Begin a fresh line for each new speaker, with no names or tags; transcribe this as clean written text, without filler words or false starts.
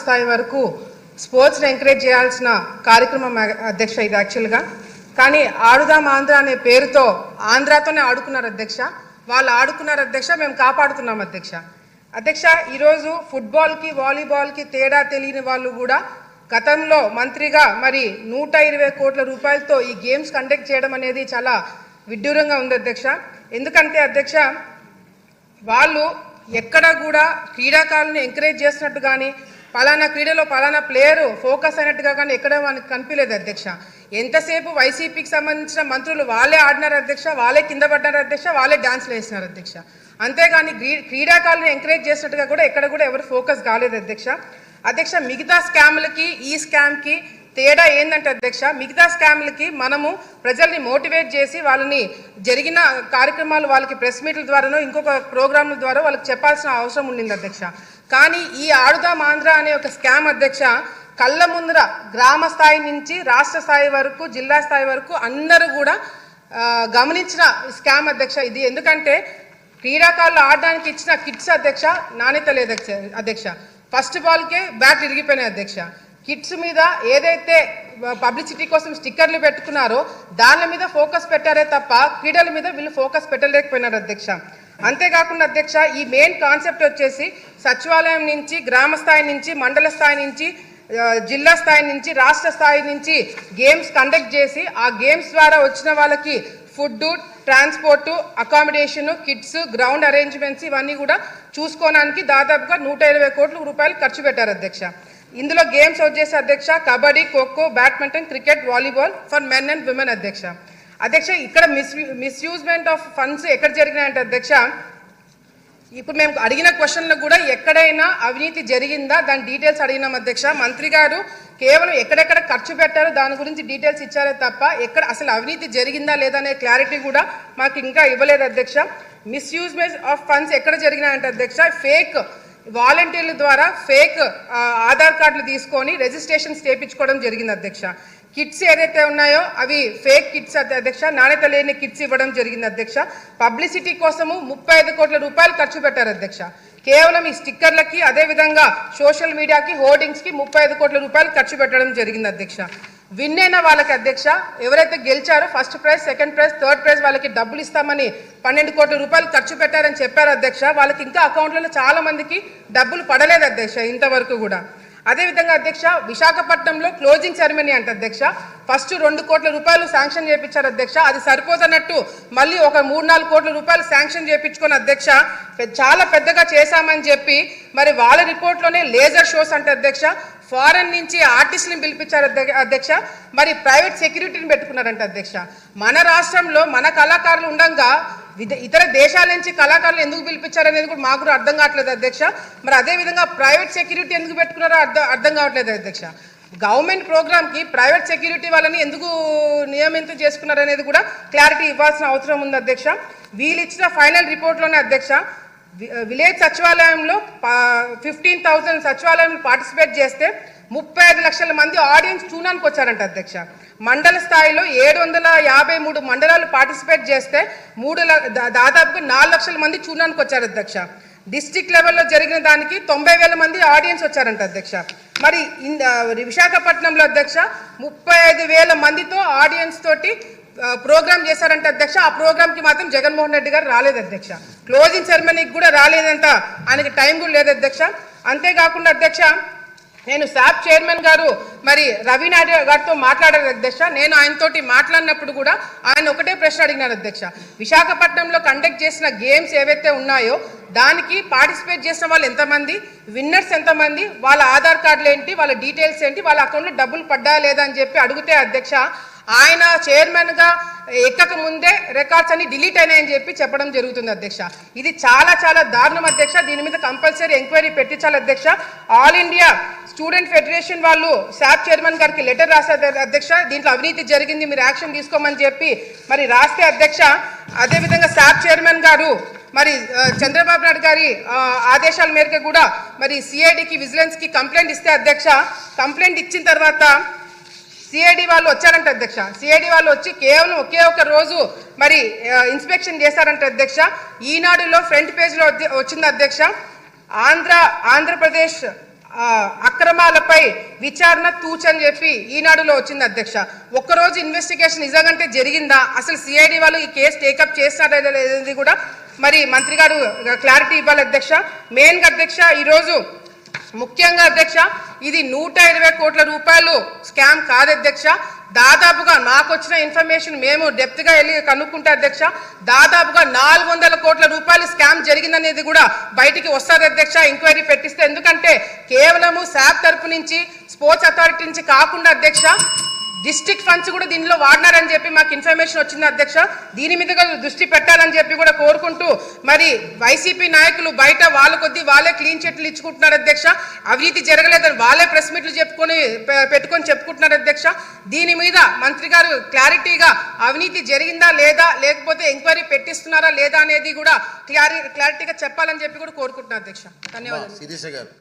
స్థాయి వరకు sports encourage చేయాల్సిన కార్యక్రమం అధ్యక్ష. ఇది యాక్చువల్గా కానీ ఆడుదాం ఆంధ్ర అనే పేరుతో ఆంధ్రాతోనే ఆడుకున్నారు అధ్యక్ష. వాళ్ళు ఆడుకున్నారు అధ్యక్ష, మేము కాపాడుతున్నాం అధ్యక్ష. అధ్యక్ష, ఈరోజు ఫుట్బాల్కి వాలీబాల్కి తేడా తెలియని వాళ్ళు కూడా గతంలో మంత్రిగా మరి 120 కోట్ల రూపాయలతో ఈ గేమ్స్ కండక్ట్ చేయడం అనేది చాలా విడ్డూరంగా ఉంది అధ్యక్ష. ఎందుకంటే అధ్యక్ష, వాళ్ళు ఎక్కడ కూడా క్రీడాకారులను ఎంకరేజ్ చేసినట్టు కానీ పలానా క్రీడలో పలానా ప్లేయరు ఫోకస్ అయినట్టుగా కానీ ఎక్కడ మనకు కనిపించలేదు అధ్యక్ష. ఎంతసేపు వైసీపీకి సంబంధించిన మంత్రులు వాళ్ళే ఆడినారు అధ్యక్ష, వాళ్ళే కింద పడ్డారు అధ్యక్ష, వాళ్ళే డాన్స్లు వేసినారు అధ్యక్ష. అంతేగాని క్రీడాకారులను ఎంకరేజ్ చేసినట్టుగా కూడా ఎక్కడ కూడా ఎవరు ఫోకస్ కాలేదు అధ్యక్ష. అధ్యక్ష, మిగతా స్కామ్లకి ఈ స్కామ్కి తేడా ఏంటంటే అధ్యక్ష, మిగతా స్కామ్లకి మనము ప్రజల్ని మోటివేట్ చేసి వాళ్ళని జరిగిన కార్యక్రమాలు వాళ్ళకి ప్రెస్ మీట్ల ద్వారానో ఇంకొక ప్రోగ్రాంల ద్వారా వాళ్ళకి చెప్పాల్సిన అవసరం ఉండింది అధ్యక్ష. కానీ ఈ ఆడుదాం ఆంధ్ర అనే ఒక స్కామ్ అధ్యక్ష కళ్ళ ముందర గ్రామ స్థాయి నుంచి రాష్ట్ర స్థాయి వరకు జిల్లా స్థాయి వరకు అందరూ కూడా గమనించిన స్కామ్ అధ్యక్ష ఇది. ఎందుకంటే క్రీడాకారులు ఆడడానికి ఇచ్చిన కిట్స్ అధ్యక్ష నాణ్యత లేదు అధ్యక్ష. ఫస్ట్ బాల్కే బ్యాట్ ఇరిగిపోయినాయి అధ్యక్ష. కిట్స్ మీద ఏదైతే పబ్లిసిటీ కోసం స్టిక్కర్లు పెట్టుకున్నారో దాని మీద ఫోకస్ పెట్టారే తప్ప క్రీడల మీద వీళ్ళు ఫోకస్ పెట్టలేకపోయినారు అధ్యక్ష. అంతేకాకుండా అధ్యక్ష, ఈ మెయిన్ కాన్సెప్ట్ వచ్చేసి సచివాలయం నుంచి గ్రామ స్థాయి నుంచి మండల స్థాయి నుంచి జిల్లా స్థాయి నుంచి రాష్ట్ర స్థాయి నుంచి గేమ్స్ కండక్ట్ చేసి ఆ గేమ్స్ ద్వారా వచ్చిన వాళ్ళకి food, transport, accommodation, kits, ground arrangements ఇవన్నీ కూడా చూసుకోవడానికి దాదాపుగా 120 కోట్ల రూపాయలు ఖర్చు పెట్టారు అధ్యక్ష. ఇందులో గేమ్స్ వచ్చేసి అధ్యక్ష kabaddi, kho kho, badminton, cricket, volleyball for men and women అధ్యక్ష. అధ్యక్ష, ఇక్కడ మిస్యూజ్మెంట్ ఆఫ్ ఫండ్స్ ఎక్కడ జరిగినాయంటే అధ్యక్ష, ఇప్పుడు మేము అడిగిన క్వశ్చన్లకు కూడా ఎక్కడైనా అవినీతి జరిగిందా దాని డీటెయిల్స్ అడిగినాం అధ్యక్ష. మంత్రి గారు కేవలం ఎక్కడెక్కడ ఖర్చు పెట్టారో దాని గురించి డీటెయిల్స్ ఇచ్చారే తప్ప ఎక్కడ అసలు అవినీతి జరిగిందా లేదా అనే క్లారిటీ కూడా మాకు ఇంకా ఇవ్వలేదు అధ్యక్ష. మిస్యూజ్మెంట్ ఆఫ్ ఫండ్స్ ఎక్కడ జరిగినాయంటే అధ్యక్ష, ఫేక్ వాలంటీర్ల ద్వారా ఫేక్ ఆధార్ కార్డులు తీసుకొని రిజిస్ట్రేషన్స్ చేయించుకోవడం జరిగింది అధ్యక్ష. కిట్స్ ఏదైతే ఉన్నాయో అవి ఫేక్ కిట్స్ అధ్యక్ష, నాణ్యత లేని కిట్స్ ఇవ్వడం జరిగింది అధ్యక్ష. పబ్లిసిటీ కోసము 35 కోట్ల రూపాయలు ఖర్చు పెట్టారు అధ్యక్ష. కేవలం ఈ స్టిక్కర్లకి అదేవిధంగా సోషల్ మీడియాకి హోర్డింగ్స్కి 35 కోట్ల రూపాయలు ఖర్చు పెట్టడం జరిగింది అధ్యక్ష. విన్ అయిన వాళ్ళకి అధ్యక్ష, ఎవరైతే గెలిచారో first prize, second prize, third prize వాళ్ళకి డబ్బులు ఇస్తామని 12 కోట్ల రూపాయలు ఖర్చు పెట్టారని చెప్పారు అధ్యక్ష. వాళ్ళకి ఇంకా అకౌంట్లలో చాలా మందికి డబ్బులు పడలేదు అధ్యక్ష ఇంతవరకు కూడా. అదేవిధంగా అధ్యక్ష, విశాఖపట్నంలో క్లోజింగ్ సెరమనీ అంటే అధ్యక్ష ఫస్ట్ 2 కోట్ల రూపాయలు శాంక్షన్ చేయించారు అధ్యక్ష. అది సరిపోతున్నట్టు మళ్ళీ ఒక 3-4 కోట్ల రూపాయలు శాంక్షన్ చేయించుకొని అధ్యక్ష చాలా పెద్దగా చేశామని చెప్పి మరి వాళ్ళ రిపోర్ట్లోనే లేజర్ షోస్ అంటే అధ్యక్ష ఫారెన్ నుంచి ఆర్టిస్టులను పిలిపించారు అధ్యక్ష. మరి ప్రైవేట్ సెక్యూరిటీని పెట్టుకున్నారంట అధ్యక్ష. మన రాష్ట్రంలో మన కళాకారులు ఉండగా ఇతర దేశాల నుంచి కళాకారులు ఎందుకు పిలిపించారనేది కూడా మాకు కూడా అర్థం కావట్లేదు అధ్యక్ష. మరి అదేవిధంగా ప్రైవేట్ సెక్యూరిటీ ఎందుకు పెట్టుకున్నారో అర్థం కావట్లేదు అధ్యక్ష. గవర్నమెంట్ ప్రోగ్రామ్కి ప్రైవేట్ సెక్యూరిటీ వాళ్ళని ఎందుకు నియమితం చేసుకున్నారనేది కూడా క్లారిటీ ఇవ్వాల్సిన అవసరం ఉంది అధ్యక్ష. వీళ్ళు ఇచ్చిన ఫైనల్ రిపోర్ట్లోనే అధ్యక్ష విలేజ్ సచివాలయంలో 15,000 సచివాలయంలో పార్టిసిపేట్ చేస్తే 35 లక్షల మంది ఆడియన్స్ చూడడానికి వచ్చారంట అధ్యక్ష. మండల స్థాయిలో 753 మండలాలు పార్టిసిపేట్ చేస్తే దాదాపుగా 4 లక్షల మంది చూడడానికి వచ్చారు అధ్యక్ష. డిస్ట్రిక్ట్ లెవెల్లో జరిగిన దానికి 90,000 మంది ఆడియన్స్ వచ్చారంట అధ్యక్ష. మరి విశాఖపట్నంలో అధ్యక్ష 35,000 మందితో ఆడియన్స్ తోటి ప్రోగ్రామ్ చేశారంటే అధ్యక్ష. ఆ ప్రోగ్రామ్కి మాత్రం జగన్మోహన్ రెడ్డి గారు రాలేదు అధ్యక్ష. క్లోజింగ్ సెరమనీకి కూడా రాలేదంట, ఆయనకి టైం కూడా లేదు అధ్యక్ష. అంతేకాకుండా అధ్యక్ష, నేను శాప్ చైర్మన్ గారు మరి రవి నాయుడు గారితో మాట్లాడారు అధ్యక్ష. నేను ఆయనతోటి మాట్లాడినప్పుడు కూడా ఆయన ఒకటే ప్రశ్న అడిగినారు అధ్యక్ష, విశాఖపట్నంలో కండక్ట్ చేసిన గేమ్స్ ఏవైతే ఉన్నాయో దానికి పార్టిసిపేట్ చేసిన వాళ్ళు ఎంతమంది, విన్నర్స్ ఎంతమంది, వాళ్ళ ఆధార్ కార్డులు ఏంటి, వాళ్ళ డీటెయిల్స్ ఏంటి, వాళ్ళ అకౌంట్లో డబ్బులు పడ్డా లేదా అని చెప్పి అడిగితే అధ్యక్ష ఆయన చైర్మన్గా ఎక్కక ముందే రికార్డ్స్ అన్ని డిలీట్ అయినాయని చెప్పి చెప్పడం జరుగుతుంది అధ్యక్ష. ఇది చాలా చాలా దారుణం అధ్యక్ష. దీని మీద కంపల్సరీ ఎంక్వైరీ పెట్టించాలి అధ్యక్ష. ఆల్ ఇండియా స్టూడెంట్ ఫెడరేషన్ వాళ్ళు శాప్ చైర్మన్ గారికి లెటర్ రాశారు అధ్యక్ష, దీంట్లో అవినీతి జరిగింది మీరు యాక్షన్ తీసుకోమని చెప్పి మరి రాస్తే అధ్యక్ష. అదేవిధంగా శాప్ చైర్మన్ గారు మరి చంద్రబాబు నాయుడు గారి ఆదేశాల మేరకు కూడా మరి సిఐడికి విజిలెన్స్కి కంప్లైంట్ ఇస్తే అధ్యక్ష, కంప్లైంట్ ఇచ్చిన తర్వాత సిఐడి వాళ్ళు వచ్చారంట అధ్యక్ష. సిఐడి వాళ్ళు వచ్చి కేవలం ఒకే ఒక రోజు మరి ఇన్స్పెక్షన్ చేశారంట అధ్యక్ష. ఈనాడులో ఫ్రంట్ పేజ్లో వచ్చింది అధ్యక్ష, ఆంధ్రప్రదేశ్ అక్రమాలపై విచారణ తూచని చెప్పి ఈనాడులో వచ్చింది అధ్యక్ష. ఒక్కరోజు ఇన్వెస్టిగేషన్ నిజంగా జరిగిందా, అసలు సిఐడి వాళ్ళు ఈ కేసు టేకప్ చేస్తారా అనేది కూడా మరి మంత్రి గారు క్లారిటీ ఇవ్వాలి అధ్యక్ష. మెయిన్గా అధ్యక్ష ఈరోజు ముఖ్యంగా అధ్యక్ష ఇది 120 కోట్ల రూపాయలు స్కామ్ కాదు అధ్యక్ష. దాదాపుగా నాకు వచ్చిన ఇన్ఫర్మేషన్ మేము డెప్త్గా వెళ్ళి కనుక్కుంటే అధ్యక్ష దాదాపుగా 400 కోట్ల రూపాయలు స్కామ్ జరిగిందనేది కూడా బయటికి వస్తుంది అధ్యక్ష ఎంక్వైరీ పెట్టిస్తే. ఎందుకంటే కేవలము శాప్ తరపు నుంచి స్పోర్ట్స్ అథారిటీ నుంచి కాకుండా అధ్యక్ష డిస్ట్రిక్ట్ ఫండ్స్ కూడా దీనిలో వాడినారని చెప్పి మాకు ఇన్ఫర్మేషన్ వచ్చింది అధ్యక్ష. దీని మీద దృష్టి పెట్టాలని చెప్పి కూడా కోరుకుంటూ మరి వైసీపీ నాయకులు బయట వాళ్ళ కొద్దీ వాళ్ళే క్లీన్ చిట్లు ఇచ్చుకుంటున్నారు అధ్యక్ష. అవినీతి జరగలేదని వాళ్ళే ప్రెస్ మీట్లు పెట్టుకొని చెప్పుకుంటున్నారు అధ్యక్ష. దీని మీద మంత్రి గారు క్లారిటీగా అవినీతి జరిగిందా లేదా, లేకపోతే ఎంక్వైరీ పెట్టిస్తున్నారా లేదా అనేది కూడా క్లారిటీగా చెప్పాలని చెప్పి కూడా కోరుకుంటున్నారు అధ్యక్ష. ధన్యవాదాలు.